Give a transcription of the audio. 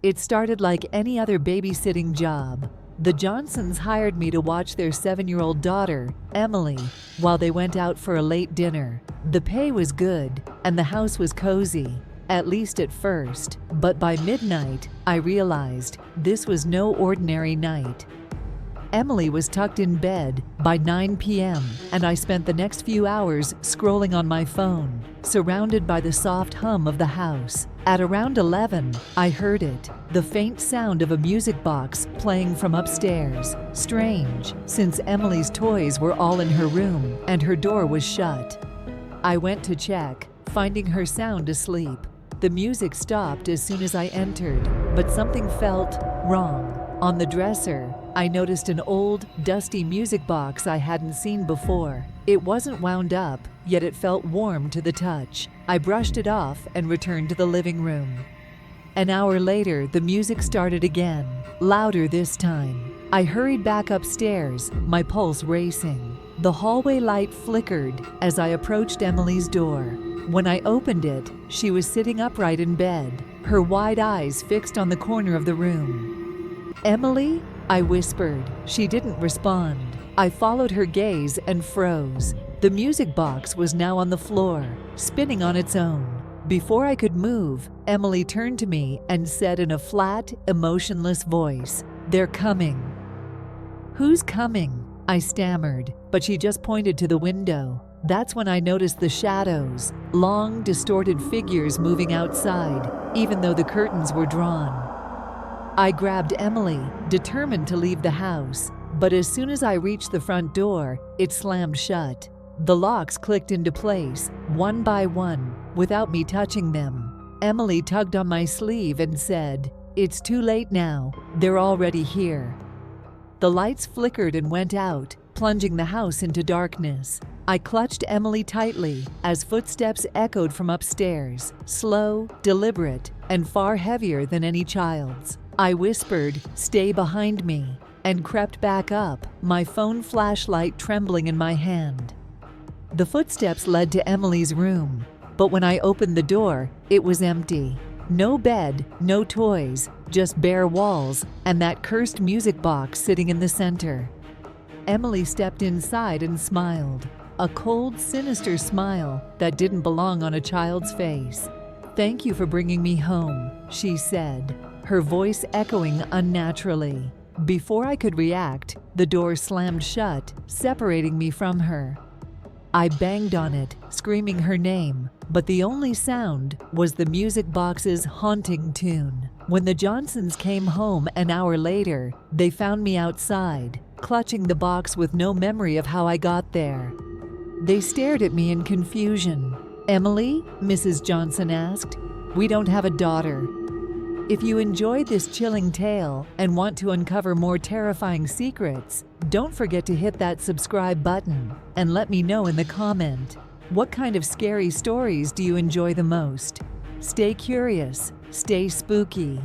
It started like any other babysitting job. The Johnsons hired me to watch their 7-year-old daughter, Emily, while they went out for a late dinner. The pay was good, and the house was cozy, at least at first, but by midnight, I realized this was no ordinary night. Emily was tucked in bed by 9 p.m., and I spent the next few hours scrolling on my phone, surrounded by the soft hum of the house. At around 11, I heard it, the faint sound of a music box playing from upstairs. Strange, since Emily's toys were all in her room and her door was shut. I went to check, finding her sound asleep. The music stopped as soon as I entered, but something felt wrong. On the dresser, I noticed an old, dusty music box I hadn't seen before. It wasn't wound up, yet it felt warm to the touch. I brushed it off and returned to the living room. An hour later, the music started again, louder this time. I hurried back upstairs, my pulse racing. The hallway light flickered as I approached Emily's door. When I opened it, she was sitting upright in bed, her wide eyes fixed on the corner of the room. "Emily?" I whispered. She didn't respond. I followed her gaze and froze. The music box was now on the floor, spinning on its own. Before I could move, Emily turned to me and said in a flat, emotionless voice, "They're coming." "Who's coming?" I stammered, but she just pointed to the window. That's when I noticed the shadows, long, distorted figures moving outside, even though the curtains were drawn. I grabbed Emily, determined to leave the house, but as soon as I reached the front door, it slammed shut. The locks clicked into place, one by one, without me touching them. Emily tugged on my sleeve and said, "It's too late now, they're already here." The lights flickered and went out, plunging the house into darkness. I clutched Emily tightly as footsteps echoed from upstairs, slow, deliberate, and far heavier than any child's. I whispered, "Stay behind me," and crept back up, my phone flashlight trembling in my hand. The footsteps led to Emily's room, but when I opened the door, it was empty. No bed, no toys, just bare walls and that cursed music box sitting in the center. Emily stepped inside and smiled, a cold, sinister smile that didn't belong on a child's face. "Thank you for bringing me home," she said, her voice echoing unnaturally. Before I could react, the door slammed shut, separating me from her. I banged on it, screaming her name, but the only sound was the music box's haunting tune. When the Johnsons came home an hour later, they found me outside, clutching the box with no memory of how I got there. They stared at me in confusion. "Emily?" Mrs. Johnson asked. "We don't have a daughter." If you enjoyed this chilling tale and want to uncover more terrifying secrets, don't forget to hit that subscribe button and let me know in the comment. What kind of scary stories do you enjoy the most? Stay curious, stay spooky.